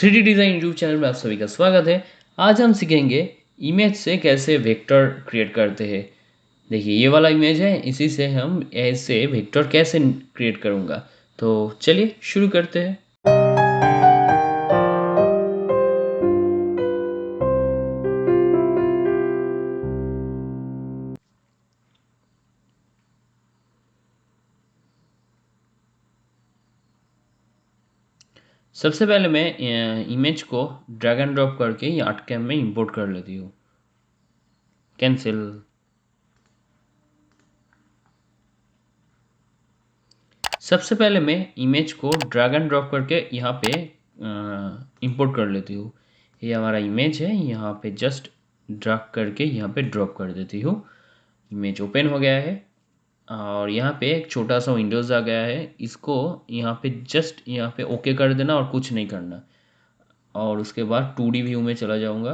3D design YouTube channel में आप सभी का स्वागत है। आज हम सीखेंगे इमेज से कैसे वेक्टर क्रिएट करते हैं। देखिए ये वाला इमेज है, इसी से हम ऐसे वेक्टर कैसे क्रिएट करूँगा। तो चलिए शुरू करते हैं। सबसे पहले मैं इमेज को ड्रैग एंड ड्रॉप करके ये आर्टकैम में इंपोर्ट कर लेती हूँ। कैंसिल। सबसे पहले मैं इमेज को ड्रैग एंड ड्रॉप करके यहाँ पे इंपोर्ट कर लेती हूँ। ये हमारा इमेज है, यहाँ पे जस्ट ड्रैग करके यहाँ पे ड्रॉप कर देती हूँ। इमेज ओपन हो गया है और यहाँ पे एक छोटा सा विंडोज़ आ गया है। इसको यहाँ पे जस्ट यहाँ पे ओके कर देना और कुछ नहीं करना। और उसके बाद 2D व्यू में चला जाऊँगा।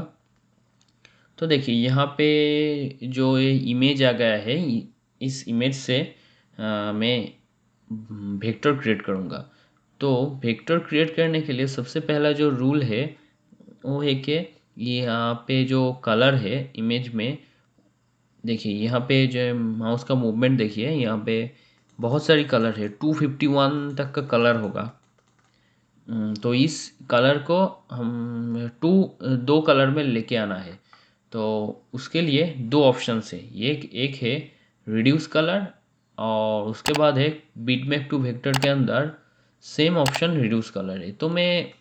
तो देखिए यहाँ पे जो ये इमेज आ गया है, इस इमेज से मैं वेक्टर क्रिएट करूँगा। तो वेक्टर क्रिएट करने के लिए सबसे पहला जो रूल है वो है कि यहाँ पे जो कलर है इमेज में, देखिए यहाँ पे जो माउस का मूवमेंट देखिए, यहाँ पे बहुत सारी कलर है, 251 तक का कलर होगा। तो इस कलर को हम दो कलर में लेके आना है। तो उसके लिए दो ऑप्शन है, एक है रिड्यूस कलर और उसके बाद है बिटमैप टू वेक्टर के अंदर सेम ऑप्शन रिड्यूस कलर है। तो मैं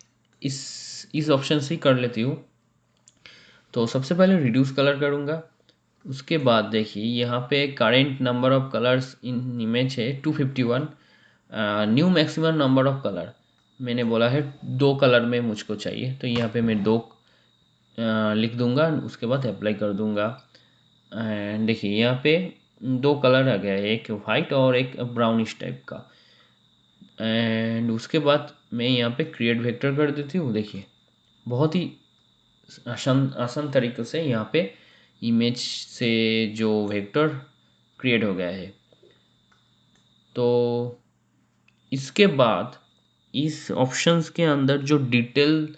इस ऑप्शन से ही कर लेती हूँ। तो सबसे पहले रिड्यूस कलर करूँगा। उसके बाद देखिए यहाँ पे current number of colours in image है 251। New maximum number of colour मैंने बोला है 2 कलर में मुझको चाहिए, तो यहाँ पे मैं 2 लिख दूंगा। उसके बाद अप्लाई कर दूंगा। एंड देखिए यहाँ पे 2 कलर आ गया है, एक वाइट और एक ब्राउनिश टाइप का। एंड उसके बाद मैं यहाँ पे क्रिएट वेक्टर कर देती हूँ। देखिए बहुत ही आसान तरीके से यहाँ पे इमेज से जो वेक्टर क्रिएट हो गया है। तो इसके बाद इस ऑप्शंस के अंदर जो डिटेल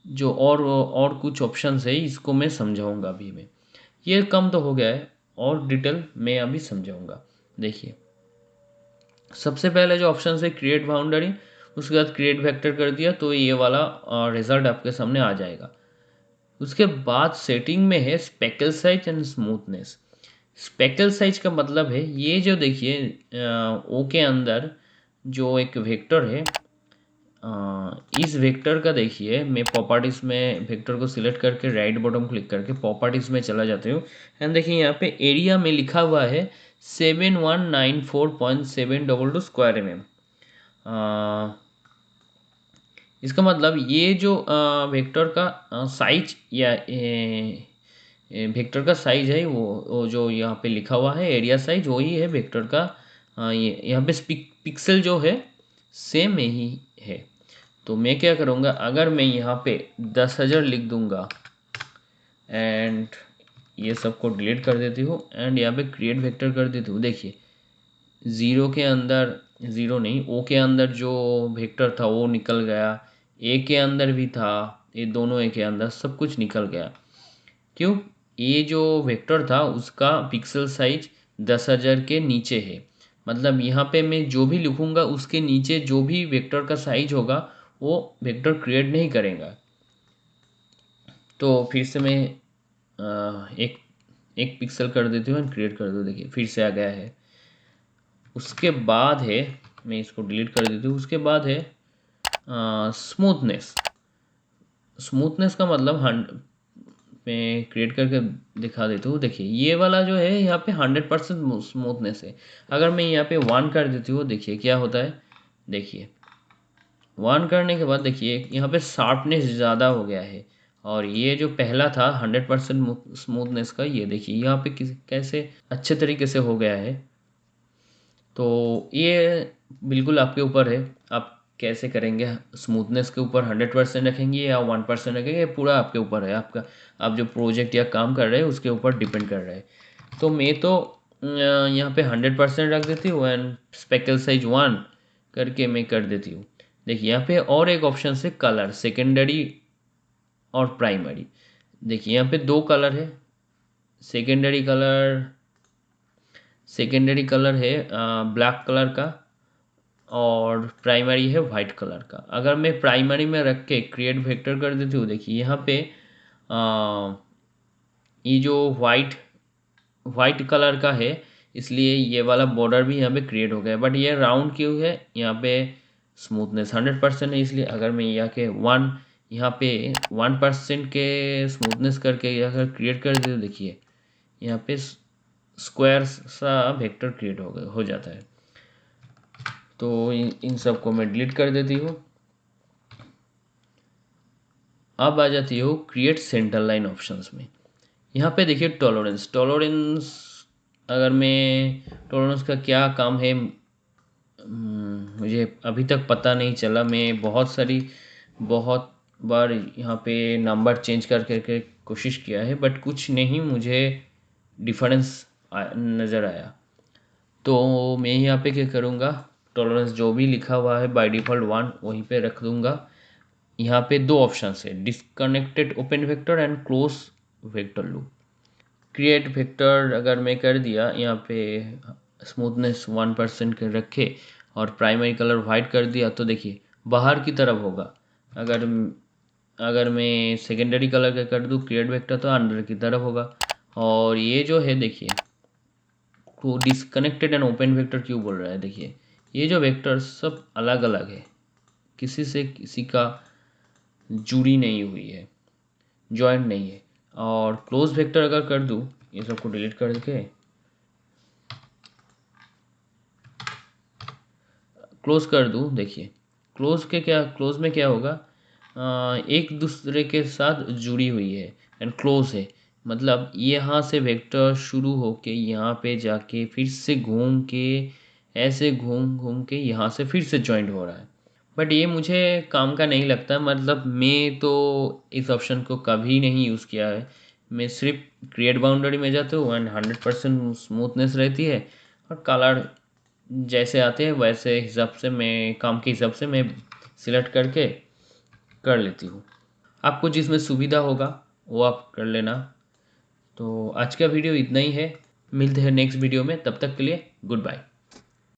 जो और कुछ ऑप्शंस है, इसको मैं समझाऊंगा अभी। मैं ये कम तो हो गया है और डिटेल मैं अभी समझाऊंगा। देखिए सबसे पहले जो ऑप्शन है क्रिएट बाउंड्री, उसके बाद क्रिएट वेक्टर कर दिया तो ये वाला रिजल्ट आपके सामने आ जाएगा। उसके बाद सेटिंग में है speckle size and smoothness. Speckle size का मतलब है ये जो देखिए ओ के अंदर जो एक वेक्टर है, इस वेक्टर का देखिए मैं प्रॉपर्टीज में वेक्टर को सिलेक्ट करके राइट बटन क्लिक करके प्रॉपर्टीज में चला जाती हूँ। एंड देखिए यहाँ पे एरिया में लिखा हुआ है 7194.722 स्क्वायर mm। इसका मतलब ये जो वेक्टर का साइज या वेक्टर का साइज है वो जो यहाँ पे लिखा हुआ है एरिया साइज, वही है वेक्टर का। ये यहाँ पे पिक्सल जो है सेम में ही है। तो मैं क्या करूँगा, अगर मैं यहाँ पे 10,000 लिख दूँगा एंड ये सबको डिलीट कर देती हूँ एंड यहाँ पे क्रिएट वेक्टर कर देती हूँ। देखिए ज़ीरो के अंदर, ज़ीरो नहीं, ओ के अंदर जो वेक्टर था वो निकल गया, ए के अंदर भी था, ये दोनों ए के अंदर सब कुछ निकल गया। क्यों? ये जो वेक्टर था उसका पिक्सल साइज 10,000 के नीचे है। मतलब यहाँ पे मैं जो भी लिखूँगा उसके नीचे जो भी वेक्टर का साइज होगा वो वेक्टर क्रिएट नहीं करेगा। तो फिर से मैं एक पिक्सल कर देती हूँ एंड क्रिएट कर दूँ। देखिए फिर से आ गया है। उसके बाद है, मैं इसको डिलीट कर देती हूँ। उसके बाद है स्मूथनेस। स्मूथनेस का मतलब मैं क्रिएट करके दिखा देता हूँ। देखिए ये वाला जो है यहाँ पे 100% स्मूथनेस है। अगर मैं यहाँ पे 1 कर देती हूँ, देखिए क्या होता है। देखिए 1 करने के बाद देखिए यहाँ पे शार्पनेस ज़्यादा हो गया है। और ये जो पहला था 100% स्मूथनेस का, ये देखिए यहाँ पे कैसे अच्छे तरीके से हो गया है। तो ये बिल्कुल आपके ऊपर है, आप कैसे करेंगे। स्मूथनेस के ऊपर 100% रखेंगे या 1% रखेंगे, पूरा आपके ऊपर है। आपका आप जो प्रोजेक्ट या काम कर रहे हैं उसके ऊपर डिपेंड कर रहा है। तो मैं तो यहाँ पे 100% रख देती हूँ एंड स्पेकल साइज 1 करके मैं कर देती हूँ। देखिए यहाँ पे और एक ऑप्शन से कलर, सेकेंडरी और प्राइमरी। देखिए यहाँ पे दो कलर है, सेकेंडरी कलर है ब्लैक कलर का, और प्राइमरी है वाइट कलर का। अगर मैं प्राइमरी में रख के क्रिएट वेक्टर कर देती हूँ, देखिए यहाँ पे ये जो वाइट कलर का है, इसलिए ये वाला बॉर्डर भी यहाँ पे क्रिएट हो गया। बट ये राउंड क्यों है, यहाँ पे स्मूथनेस 100% है, इसलिए अगर मैं यहाँ पे 1% के स्मूथनेस करके अगर क्रिएट कर देते, देखिए यहाँ पे स्क्वायर सा वेक्टर क्रिएट हो जाता है। तो इन सब को मैं डिलीट कर देती हूँ। अब आ जाती हो क्रिएट सेंटर लाइन ऑप्शंस में। यहाँ पे देखिए टॉलरेंस अगर मैं टॉलरेंस का क्या काम है मुझे अभी तक पता नहीं चला। मैं बहुत बार यहाँ पे नंबर चेंज करके कोशिश किया है, बट कुछ नहीं मुझे डिफरेंस नज़र आया। तो मैं यहाँ पे क्या करूँगा, टॉलरेंस जो भी लिखा हुआ है बाय डिफ़ॉल्ट 1 वहीं पे रख दूँगा। यहाँ पे दो ऑप्शन है, disconnected open vector and close vector loop. Create vector अगर मैं कर दिया, यहाँ पे स्मूथनेस 1% के रखे और प्राइमरी कलर वाइट कर दिया, तो देखिए बाहर की तरफ होगा। अगर मैं सेकेंडरी कलर का कर दूँ क्रिएट वेक्टर, तो अंदर की तरफ होगा। और ये जो है देखिए को डिस्कनेक्टेड एंड ओपन वेक्टर क्यों बोल रहा है, देखिए ये जो वेक्टर सब अलग अलग है, किसी से किसी का जुड़ी नहीं हुई है, जॉइंट नहीं है। और क्लोज वेक्टर अगर कर दूँ, ये सबको डिलीट करके क्लोज कर दूँ, देखिए क्लोज में क्या होगा, एक दूसरे के साथ जुड़ी हुई है एंड क्लोज है। मतलब यहाँ से वेक्टर शुरू होके यहाँ पे जाके फिर से घूम के ऐसे घूम के यहाँ से फिर से जॉइंट हो रहा है। बट ये मुझे काम का नहीं लगता। मतलब मैं तो इस ऑप्शन को कभी नहीं यूज़ किया है। मैं सिर्फ क्रिएट बाउंड्री में जाता हूँ एंड 100% स्मूथनेस रहती है, और कलर जैसे आते हैं वैसे हिसाब से मैं काम के हिसाब से मैं सिलेक्ट करके कर लेती हूँ। आपको जिसमें सुविधा होगा वो आप कर लेना। तो आज का वीडियो इतना ही है, मिलते हैं नेक्स्ट वीडियो में, तब तक के लिए गुड बाय।